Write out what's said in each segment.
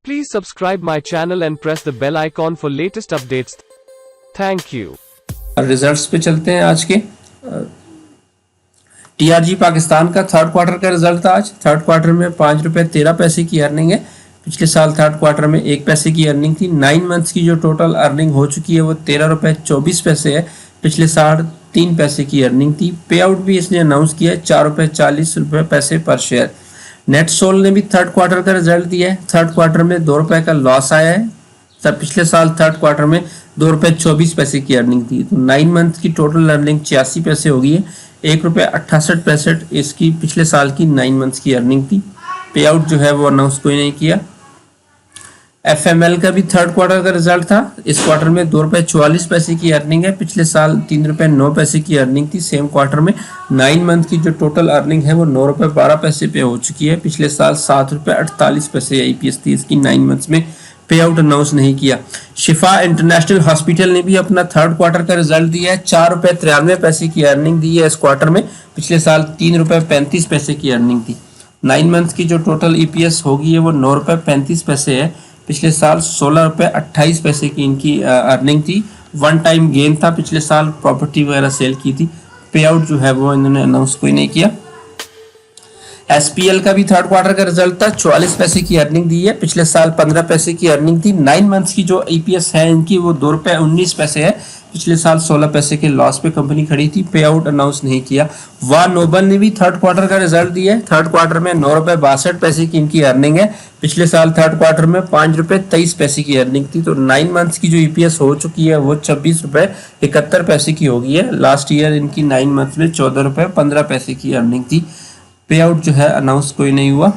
Please subscribe my channel and press the bell icon for latest updates. Thank you. Results पे चलते हैं आज के। टीआरजी पाकिस्तान का थर्ड क्वार्टर का रिजल्ट था आज। थर्ड क्वार्टर में 5 रुपये 13 पैसे की अर्निंग है। पिछले साल थर्ड क्वार्टर में 1 पैसे की अर्निंग थी। 9 मंथ्स की जो टोटल अर्निंग हो चुकी है वो 13 रुपये 24 पैसे है। पिछले साल 3 पैसे की अर्निंग थी। पे आउट भी इसने अनाउंस किया है 4 रुपये 40 पैसे पर शेयर। नेटसोल ने भी थर्ड क्वार्टर का रिजल्ट दिया है। थर्ड क्वार्टर में 2 रुपये का लॉस आया है। तब पिछले साल थर्ड क्वार्टर में 2 रुपये 24 पैसे की अर्निंग थी। तो 9 मंथ की टोटल अर्निंग 86 पैसे हो गई है। 1 रुपये 68 पैसे इसकी पिछले साल की 9 मंथ्स की अर्निंग थी। पे आउट जो है वो अनाउंस कोई नहीं किया। एफएमएल का भी थर्ड क्वार्टर का रिजल्ट था। इस क्वार्टर में 2 रुपये 44 पैसे की अर्निंग है। पिछले साल 3 रुपये 9 पैसे की अर्निंग थी सेम क्वार्टर में। 9 मंथ की जो टोटल अर्निंग है वो 9 रुपये 12 पैसे पे हो चुकी है। पिछले साल 7 रुपये 48 पैसे आईपीएस थी इसकी 9 मंथ्स में। पे आउट अनाउंस नहीं किया। शिफा इंटरनेशनल हॉस्पिटल ने भी अपना थर्ड क्वार्टर का रिजल्ट दिया है। 4 रुपये 93 पैसे की अर्निंग दी है इस क्वार्टर में। पिछले साल 3 रुपये 35 पैसे की अर्निंग थी। 9 मंथ की जो टोटल ईपीएस होगी है वो 9 रुपये 35 पैसे है। पिछले साल 16 रुपये 28 पैसे की इनकी अर्निंग थी। वन टाइम गेन था। पिछले साल प्रॉपर्टी वगैरह सेल की थी। पे आउट जो है वो इन्होंने अनाउंस कोई नहीं किया। एसपीएल का भी थर्ड क्वार्टर का रिजल्ट था। 44 पैसे की अर्निंग दी है। पिछले साल 15 पैसे की अर्निंग थी। 9 मंथ्स की जो ईपीएस है इनकी वो 2 रुपये 19 पैसे है। पिछले साल 16 पैसे के लॉस पे कंपनी खड़ी थी। पे आउट अनाउंस नहीं किया। वाह नोबल ने भी थर्ड क्वार्टर का रिजल्ट दिया है। थर्ड क्वार्टर में 9 रुपये 62 पैसे की इनकी अर्निंग है। पिछले साल थर्ड क्वार्टर में 5 रुपये 23 पैसे की अर्निंग थी। तो 9 मंथ्स की जो ईपीएस हो चुकी है वो 26 रुपये 71 पैसे की हो गई है। लास्ट ईयर इनकी 9 मंथ्स में 14 रुपये 15 पैसे की अर्निंग थी। पे आउट जो है अनाउंस कोई नहीं हुआ।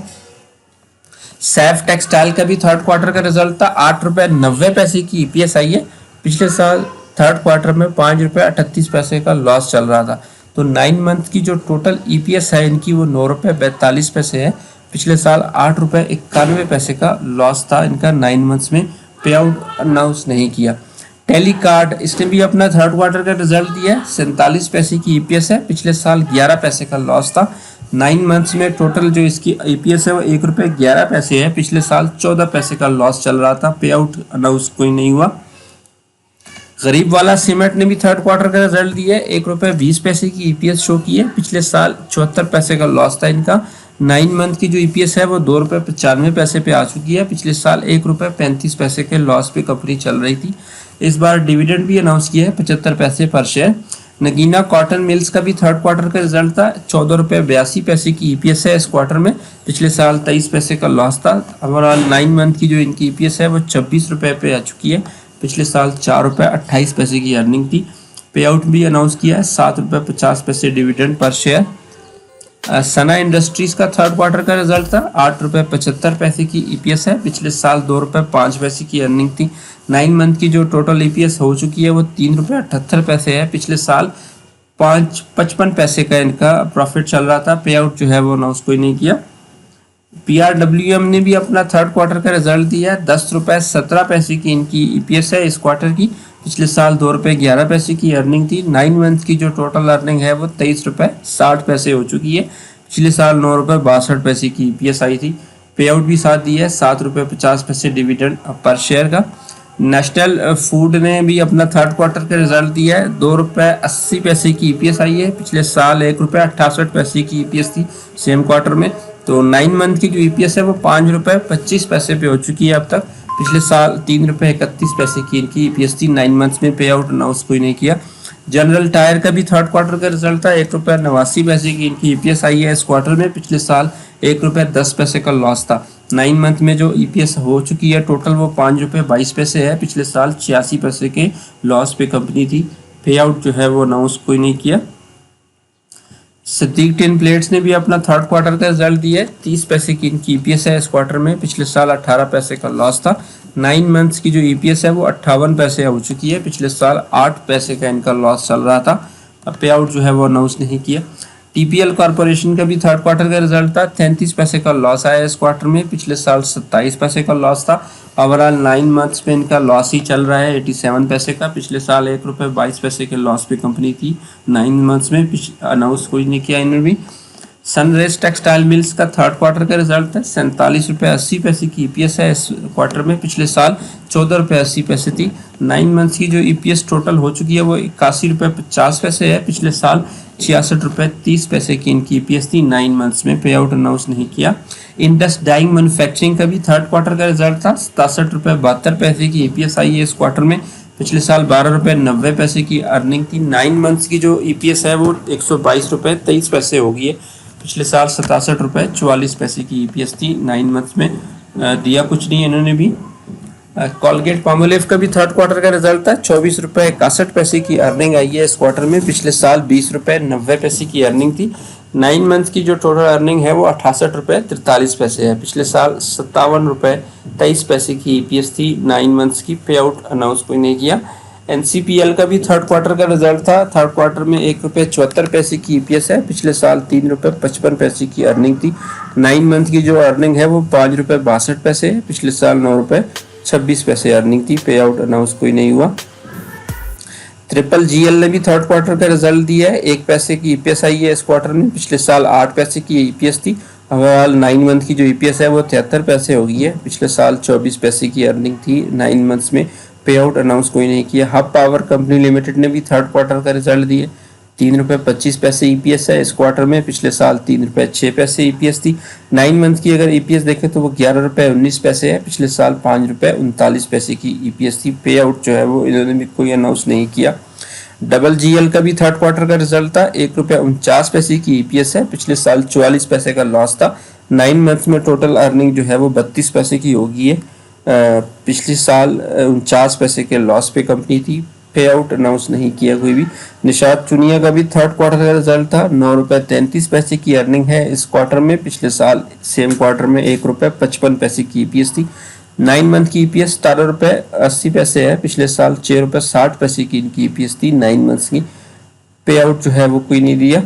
सैफ टेक्सटाइल का भी थर्ड क्वार्टर का रिजल्ट था। 8 रुपये 90 पैसे की ईपीएस आई है। पिछले साल थर्ड क्वार्टर में 5 रुपये 38 पैसे का लॉस चल रहा था। तो 9 मंथ की जो टोटल ईपीएस है इनकी वो 9 रुपये 42 पैसे है। पिछले साल 8 रुपये 91 पैसे का लॉस था इनका 9 मंथ्स में। पे आउट अनाउंस नहीं किया। टेलीकार्ड इसने भी अपना थर्ड क्वार्टर का रिजल्ट दिया है। 47 पैसे की ईपीएस है। पिछले साल 11 पैसे का लॉस था। 9 मंथ्स में टोटल जो इसकी ईपीएस है वो 1 रुपये 11 पैसे है। पिछले साल 14 पैसे का लॉस चल रहा था। पे आउट अनाउंस कोई नहीं हुआ। गरीब वाला सीमेंट ने भी थर्ड क्वार्टर का रिजल्ट दिया है। 1 रुपये 20 पैसे की ईपीएस शो की है। पिछले साल 74 पैसे का लॉस था इनका। 9 मंथ की जो ईपीएस है वो 2 रुपये 95 पैसे पे आ चुकी है। पिछले साल 1 रुपये 35 पैसे के लॉस पे कंपनी चल रही थी। इस बार डिविडेंड भी अनाउंस किया है 75 पैसे पर शेयर। नगीना कॉटन मिल्स का भी थर्ड क्वार्टर का रिजल्ट था। 14 रुपये 82 पैसे की ईपीएस है इस क्वार्टर में। पिछले साल 23 पैसे का लॉस था। ओवरऑल 9 मंथ की जो इनकी ईपीएस है वो 26 रुपये पे आ चुकी है। पिछले साल 4 रुपये 28 पैसे की अर्निंग थी। पे आउट भी अनाउंस किया है 7 रुपये 50 पैसे डिविडेंड पर शेयर। सना इंडस्ट्रीज का थर्ड क्वार्टर का रिजल्ट था। 8 रुपये 75 पैसे की ईपीएस है। पिछले साल 2 रुपये 5 पैसे की अर्निंग थी। 9 मंथ की जो टोटल ईपीएस हो चुकी है वो 3 रुपये 78 पैसे है। पिछले साल 55 पैसे का इनका प्रॉफिट चल रहा था। पे आउट जो है वो अनाउंस कोई नहीं किया। पीआरडब्ल्यूएम ने भी अपना थर्ड क्वार्टर का रिजल्ट दिया है। 10 रुपये 17 पैसे की इनकी ईपीएस है इस क्वार्टर की। पिछले साल 2 रुपये 11 पैसे की अर्निंग थी। 9 मंथ की जो टोटल अर्निंग है वो 23 रुपये 60 पैसे हो चुकी है। पिछले साल 9 रुपये 62 पैसे की ईपीएस आई थी। पे आउट भी साथ दिया है 7 रुपये 50 पैसे डिविडेंड पर शेयर का। नेशनल फूड ने भी अपना थर्ड क्वार्टर का रिजल्ट दिया है। 2 रुपये 80 पैसे की ईपीएस आई है। पिछले साल 1 रुपये 68 पैसे की ईपीएस थी सेम क्वार्टर में। तो 9 मंथ की जो ईपीएस है वो 5 रुपये 25 पैसे पे हो चुकी है अब तक। पिछले साल 3 रुपये 31 पैसे की इनकी ईपीएस थी। 9 मंथ्स में पे आउट अनाउंस कोई नहीं किया। जनरल टायर का भी थर्ड क्वार्टर का रिजल्ट था। 1 रुपये 89 पैसे की इनकी ईपीएस आई है इस क्वार्टर में। पिछले साल 1 रुपये 10 पैसे का लॉस था। 9 मंथ में जो ईपीएस हो चुकी है टोटल वो 5 रुपये 22 पैसे है। पिछले साल 86 पैसे के लॉस पे कंपनी थी। पे आउट जो है वो अनाउंस कोई नहीं किया। सिद्दीक टिन प्लेट्स ने भी अपना थर्ड क्वार्टर का रिजल्ट दिया है। 30 पैसे की इनकी ईपीएस है इस क्वार्टर में। पिछले साल 18 पैसे का लॉस था। 9 मंथ्स की जो ईपीएस है वो 58 पैसे हो चुकी है। पिछले साल 8 पैसे का इनका लॉस चल रहा था। अब पे आउट जो है वो अनाउंस नहीं किया। टीपीएल कॉर्पोरेशन का भी थर्ड क्वार्टर का रिजल्ट था। 33 पैसे का लॉस आया इस क्वार्टर में। पिछले साल 27 पैसे का लॉस था। ओवरऑल 9 मंथ्स पे इनका लॉस ही चल रहा है 87 पैसे का। पिछले साल 1 रुपये 22 पैसे के लॉस पे कंपनी थी 9 मंथ्स में। अनाउंस कोई नहीं किया इन्होंने भी। सनराइज टेक्सटाइल मिल्स का थर्ड क्वार्टर का रिजल्ट है 47.80 की ईपीएस है इस क्वार्टर में। पिछले साल 14.80 थी। 9 मंथ्स की जो ईपीएस टोटल हो चुकी है वो 81.50 है। पिछले साल 66.30 की इनकी ईपीएस थी। 9 मंथ्स में पे आउट अनाउंस नहीं किया। इंडस डाइंग मैन्युफैक्चरिंग का भी थर्ड क्वार्टर का रिजल्ट था। 67.72 की ईपीएस आई है इस क्वार्टर में। पिछले साल 12.90 की अर्निंग थी। 9 मंथ्स की जो ईपीएस है वो 122.23 हो गई है। पिछले साल 67.44 की ईपीएस थी। 9 मंथ्स में दिया कुछ नहीं इन्होंने भी। कॉलगेट पामोलिव का भी थर्ड क्वार्टर का रिजल्ट था। 24.61 की अर्निंग आई है इस क्वार्टर में। पिछले साल 20.90 की अर्निंग थी। 9 मंथ की जो टोटल अर्निंग है वो 68.43 है। पिछले साल 57.23 की ईपीएस थी। 9 मंथ्स की पे आउट अनाउंस कोई नहीं किया। एनसीपीएल का भी थर्ड क्वार्टर का रिजल्ट था। थर्ड क्वार्टर में ₹1.74 की ईपीएस है। पिछले साल ₹3.55 की अर्निंग थी। 9 मंथ की जो अर्निंग है वो ₹5.62 है। पिछले साल ₹9.26 अर्निंग थी। पे आउट अनाउंस कोई नहीं हुआ। ट्रिपल जीएल ने भी थर्ड क्वार्टर का रिजल्ट दिया है। ₹1 की ईपीएस आई है इस क्वार्टर में। पिछले साल ₹8 की ईपीएस थी। फिलहाल 9 मंथ की जो ईपीएस है वो ₹73 हो गई है। पिछले साल ₹24 की अर्निंग थी। 9 मंथ्स में पे आउट अनाउंस कोई नहीं किया। हब पावर कंपनी लिमिटेड ने भी थर्ड क्वार्टर का रिजल्ट दिया। ₹3.25 ईपीएस है इस क्वार्टर में। पिछले साल ₹3.06 ईपीएस थी। 9 मंथ की अगर ईपीएस देखें तो वो ₹11.19 है। पिछले साल ₹5.39 की ईपीएस थी। पे आउट जो है वो इन्होंने भी कोई अनाउंस नहीं किया। डबल जीएल का भी थर्ड क्वार्टर का रिजल्ट था। ₹1.49 की ईपीएस है। पिछले साल ₹44 का लॉस था। 9 मंथ में टोटल अर्निंग जो है वो ₹32 की होगी है। पिछले साल ₹49 के लॉस पे कंपनी थी। पे आउट अनाउंस नहीं किया कोई भी। निषाद चुनिया का भी थर्ड क्वार्टर का रिजल्ट था। ₹9.33 की अर्निंग है इस क्वार्टर में। पिछले साल सेम क्वार्टर में ₹1.55 की ईपीएस थी। 9 मंथ की ईपीएस ₹17.80 है। पिछले साल ₹6.60 की इनकी ईपीएस थी। 9 मंथ्स की पे आउट जो है वो कोई नहीं दिया।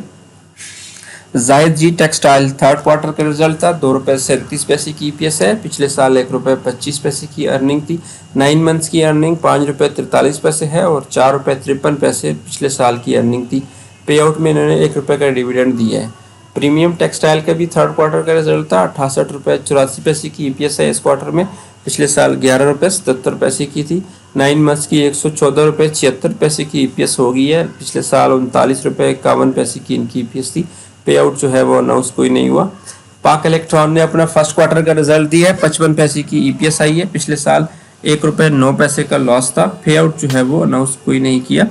जायद जी टेक्सटाइल थर्ड क्वार्टर का रिजल्ट था। ₹2.37 की ईपीएस है। पिछले साल ₹1.25 की अर्निंग थी। 9 मंथ्स की अर्निंग ₹5.43 है और ₹4.53 पिछले साल की अर्निंग थी। पे आउट में इन्होंने ₹1 का डिविडेंड दिया है। प्रीमियम टेक्सटाइल का भी थर्ड क्वार्टर का रिजल्ट था। ₹68.84 की ईपीएस है इस क्वार्टर में। पिछले साल ₹11.77 की थी। 9 मंथ्स की ₹114.76 की ईपीएस हो गई है। पिछले साल ₹39.51 की इनकी ईपीएस थी। पे आउट जो है वो अनाउंस कोई नहीं हुआ। पाक इलेक्ट्रॉन ने अपना फर्स्ट क्वार्टर का रिजल्ट दिया है। ₹55 की ईपीएस आई है। पिछले साल ₹1.09 का लॉस था। पे आउट जो है वो अनाउंस कोई नहीं किया।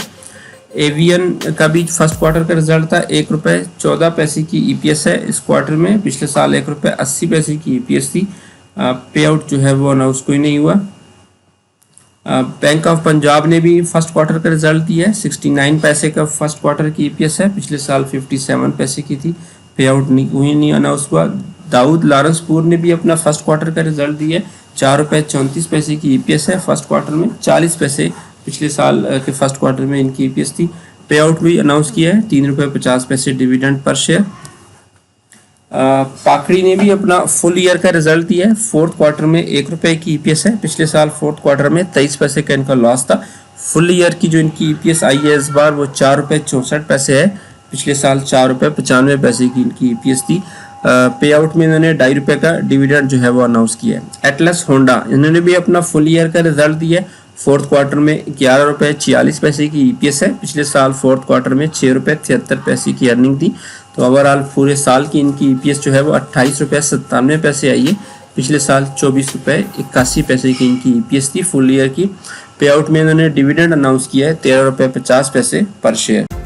एवियन का भी फर्स्ट क्वार्टर का रिजल्ट था। ₹1.14 की ईपीएस है इस क्वार्टर में। पिछले साल ₹1.80 की ईपीएस थी। पे आउट जो है वो अनाउंस कोई नहीं हुआ। बैंक ऑफ पंजाब ने भी फर्स्ट क्वार्टर का रिजल्ट दिया है। 69 पैसे का फर्स्ट क्वार्टर की ईपीएस है। पिछले साल 57 पैसे की थी। पे आउट नहीं अनाउंस हुआ। दाऊद लारंसपुर ने भी अपना फर्स्ट क्वार्टर का रिजल्ट दिया है। ₹4.34 की ईपीएस है फर्स्ट क्वार्टर में। 40 पैसे पिछले साल के फर्स्ट क्वार्टर में इनकी ईपीएस थी। पे आउट भी अनाउंस किया है। ₹3.50 डिविडेंड पर शेयर। पाकड़ी ने भी अपना फुल ईयर का रिजल्ट दिया है। फोर्थ क्वार्टर में ₹1 की ईपीएस है। पिछले साल फोर्थ क्वार्टर में 23 पैसे का इनका लॉस था। फुल ईयर की जो इनकी ईपीएस आई है इस बार वो ₹4.64 है। पिछले साल ₹4.95 की इनकी ईपीएस थी। पे आउट में इन्होंने ₹2.5 का डिविडेंड जो है वो अनाउंस किया है। एटलस होंडा इन्होंने भी अपना फुल ईयर का रिजल्ट दिया है। फोर्थ क्वार्टर में ₹11.46 की ईपीएस है। पिछले साल फोर्थ क्वार्टर में ₹6.73 की अर्निंग थी। तो ओवरऑल पूरे साल की इनकी ईपीएस जो है वो ₹28.97 आई है। पिछले साल ₹24.81 की इनकी ईपीएस थी फुल ईयर की। पे आउट में इन्होंने डिविडेंड अनाउंस किया है ₹13.50 पर शेयर।